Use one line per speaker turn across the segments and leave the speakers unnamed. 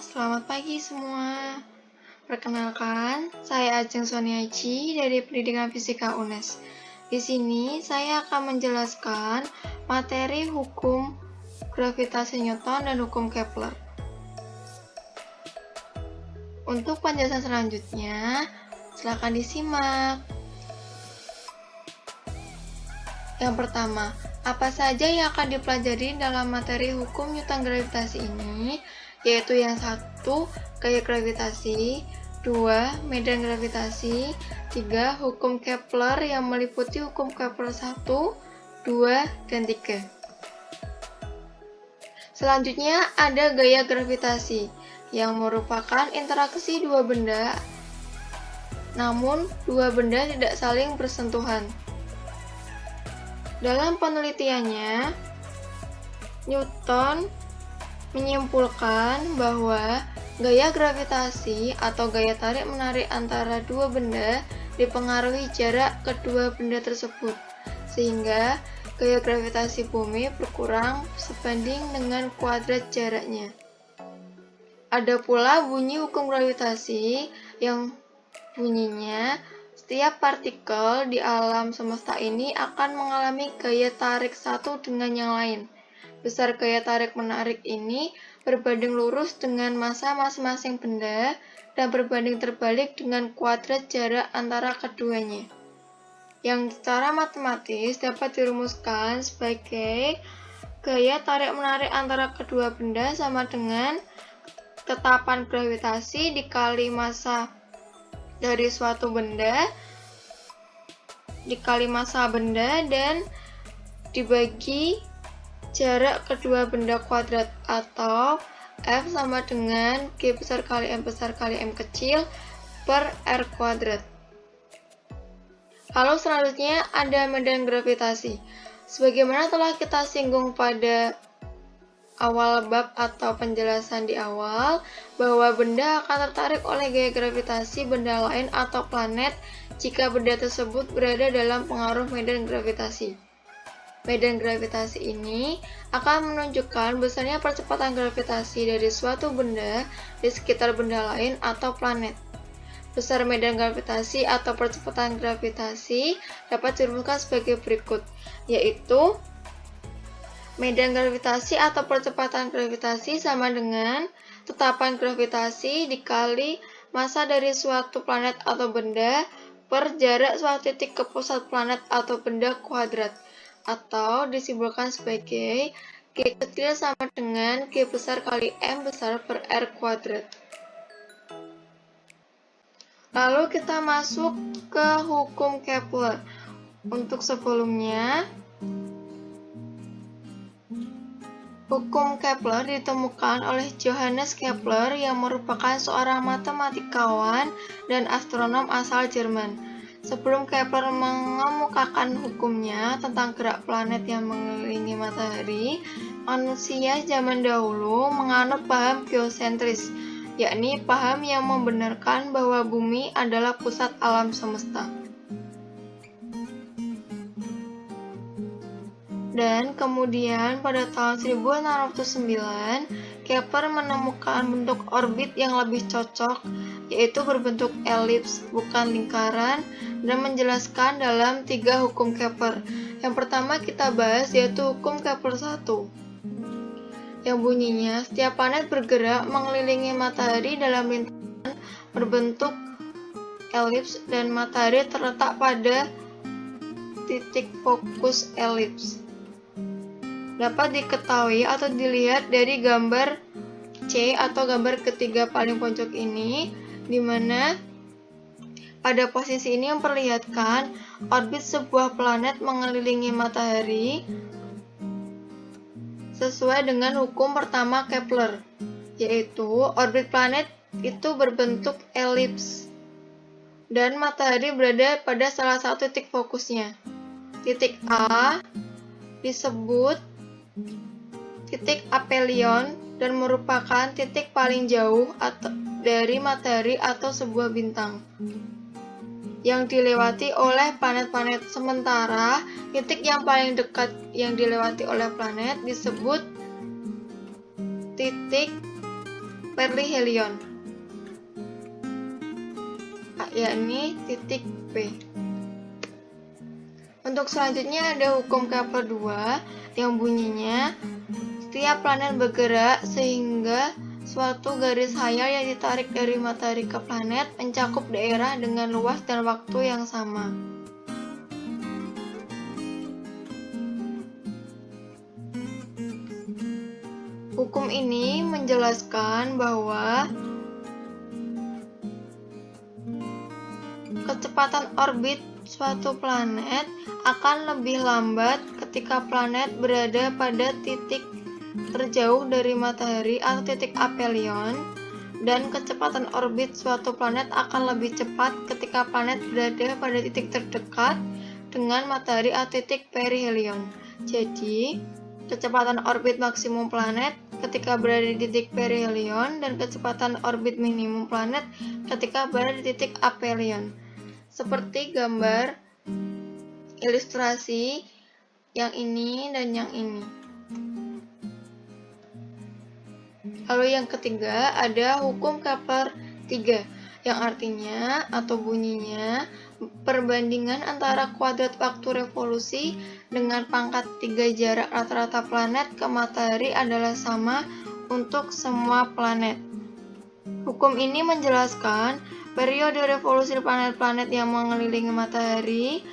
selamat pagi semua. Perkenalkan, saya Ajeng Soniaji dari Pendidikan Fisika UNES. Di sini saya akan menjelaskan materi hukum gravitasi Newton dan hukum Kepler. Untuk penjelasan selanjutnya, silakan disimak. Yang pertama, apa saja yang akan dipelajari dalam materi hukum Newton gravitasi ini? Yaitu yang satu, gaya gravitasi, 2, medan gravitasi, 3, hukum Kepler yang meliputi hukum Kepler 1, 2, dan 3. Selanjutnya ada gaya gravitasi, yang merupakan interaksi dua benda, namun dua benda tidak saling bersentuhan. Dalam penelitiannya, Newton menyimpulkan bahwa gaya gravitasi atau gaya tarik-menarik antara dua benda dipengaruhi jarak kedua benda tersebut, sehingga gaya gravitasi bumi berkurang sebanding dengan kuadrat jaraknya. Ada pula bunyi hukum gravitasi yang bunyinya setiap partikel di alam semesta ini akan mengalami gaya tarik satu dengan yang lain. Besar gaya tarik-menarik ini berbanding lurus dengan massa masing-masing benda dan berbanding terbalik dengan kuadrat jarak antara keduanya, yang secara matematis dapat dirumuskan sebagai gaya tarik-menarik antara kedua benda sama dengan tetapan gravitasi dikali massa dari suatu benda dikali massa benda dan dibagi jarak kedua benda kuadrat, atau F sama dengan G besar kali M besar kali M kecil per R kuadrat. Lalu selanjutnya ada medan gravitasi. Sebagaimana telah kita singgung pada awal bab atau penjelasan di awal, bahwa benda akan tertarik oleh gaya gravitasi benda lain atau planet jika benda tersebut berada dalam pengaruh medan gravitasi. Medan gravitasi ini akan menunjukkan besarnya percepatan gravitasi dari suatu benda di sekitar benda lain atau planet. Besar medan gravitasi atau percepatan gravitasi dapat dirumuskan sebagai berikut, yaitu medan gravitasi atau percepatan gravitasi sama dengan tetapan gravitasi dikali massa dari suatu planet atau benda per jarak suatu titik ke pusat planet atau benda kuadrat, atau disimbolkan sebagai G kecil sama dengan G besar kali M besar per R kuadrat. Lalu kita masuk ke hukum Kepler. Untuk sebelumnya, hukum Kepler ditemukan oleh Johannes Kepler yang merupakan seorang matematikawan dan astronom asal Jerman. Sebelum Kepler mengemukakan hukumnya tentang gerak planet yang mengelilingi matahari, manusia zaman dahulu menganut paham geosentris, yakni paham yang membenarkan bahwa bumi adalah pusat alam semesta. Dan kemudian pada tahun 1609, Kepler menemukan bentuk orbit yang lebih cocok, yaitu berbentuk elips, bukan lingkaran, dan menjelaskan dalam 3 hukum Kepler. Yang pertama kita bahas yaitu hukum Kepler 1, yang bunyinya setiap planet bergerak mengelilingi matahari dalam lintasan berbentuk elips dan matahari terletak pada titik fokus elips. Dapat diketahui atau dilihat dari gambar C atau gambar ketiga paling pojok ini, di mana pada posisi ini memperlihatkan orbit sebuah planet mengelilingi matahari sesuai dengan hukum pertama Kepler, yaitu orbit planet itu berbentuk elips dan matahari berada pada salah satu titik fokusnya. Titik A disebut titik aphelion dan merupakan titik paling jauh dari matahari atau sebuah bintang yang dilewati oleh planet-planet, sementara titik yang paling dekat yang dilewati oleh planet disebut titik perihelion, yakni titik P. Untuk selanjutnya ada hukum Kepler 2 yang bunyinya setiap planet bergerak sehingga suatu garis khayal yang ditarik dari matahari ke planet mencakup daerah dengan luas dan waktu yang sama. Hukum ini menjelaskan bahwa kecepatan orbit suatu planet akan lebih lambat ketika planet berada pada titik terjauh dari matahari atau titik aphelion, dan kecepatan orbit suatu planet akan lebih cepat ketika planet berada pada titik terdekat dengan matahari atau titik perihelion. Jadi, kecepatan orbit maksimum planet ketika berada di titik perihelion dan kecepatan orbit minimum planet ketika berada di titik aphelion. Seperti gambar ilustrasi yang ini dan yang ini. Lalu yang ketiga ada hukum Kepler 3 yang artinya atau bunyinya perbandingan antara kuadrat waktu revolusi dengan pangkat 3 jarak rata-rata planet ke matahari adalah sama untuk semua planet. Hukum ini menjelaskan periode revolusi planet-planet yang mengelilingi matahari.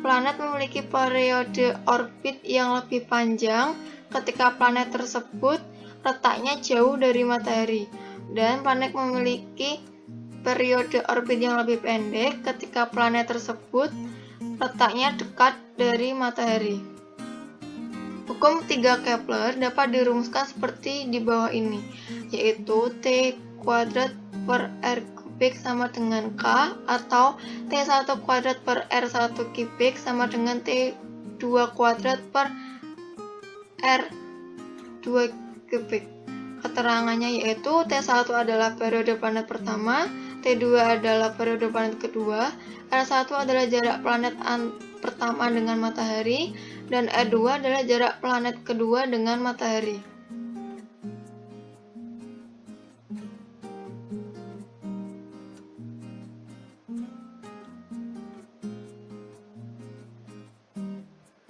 Planet memiliki periode orbit yang lebih panjang ketika planet tersebut letaknya jauh dari matahari, dan planet memiliki periode orbit yang lebih pendek ketika planet tersebut letaknya dekat dari matahari. Hukum 3 Kepler dapat dirumuskan seperti di bawah ini, yaitu T kuadrat per R kubik sama dengan K, atau T1 kuadrat per R1 kubik sama dengan T2 kuadrat per R2 kubik. Keterangannya yaitu T1 adalah periode planet pertama, T2 adalah periode planet kedua, R1 adalah jarak planet pertama dengan matahari, dan R2 adalah jarak planet kedua dengan matahari.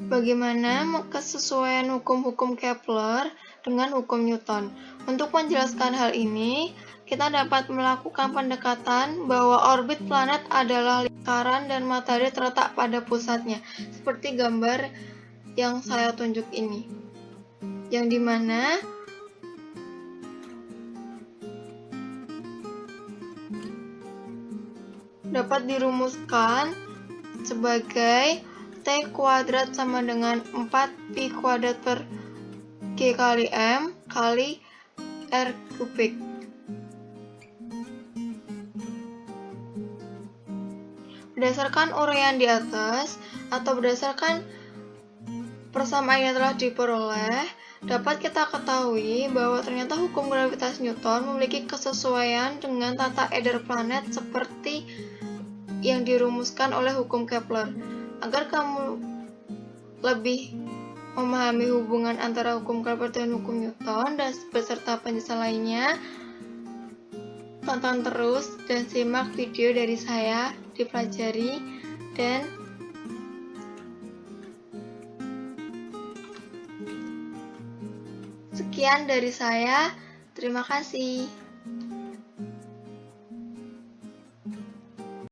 Bagaimana kesesuaian hukum-hukum Kepler dengan hukum Newton? Untuk menjelaskan hal ini, kita dapat melakukan pendekatan bahwa orbit planet adalah lingkaran dan matahari terletak pada pusatnya, seperti gambar yang saya tunjuk ini, yang dimana dapat dirumuskan sebagai T kuadrat sama dengan 4 Pi kuadrat per G kali M kali R kubik. Berdasarkan uraian di atas atau berdasarkan persamaan yang telah diperoleh, dapat kita ketahui bahwa ternyata hukum gravitasi Newton memiliki kesesuaian dengan tata edar planet seperti yang dirumuskan oleh hukum Kepler. Agar kamu lebih memahami hubungan antara hukum Kepler dan hukum Newton dan beserta penjelasan lainnya, tonton terus dan simak video dari saya, dipelajari, dan sekian dari saya. Terima kasih.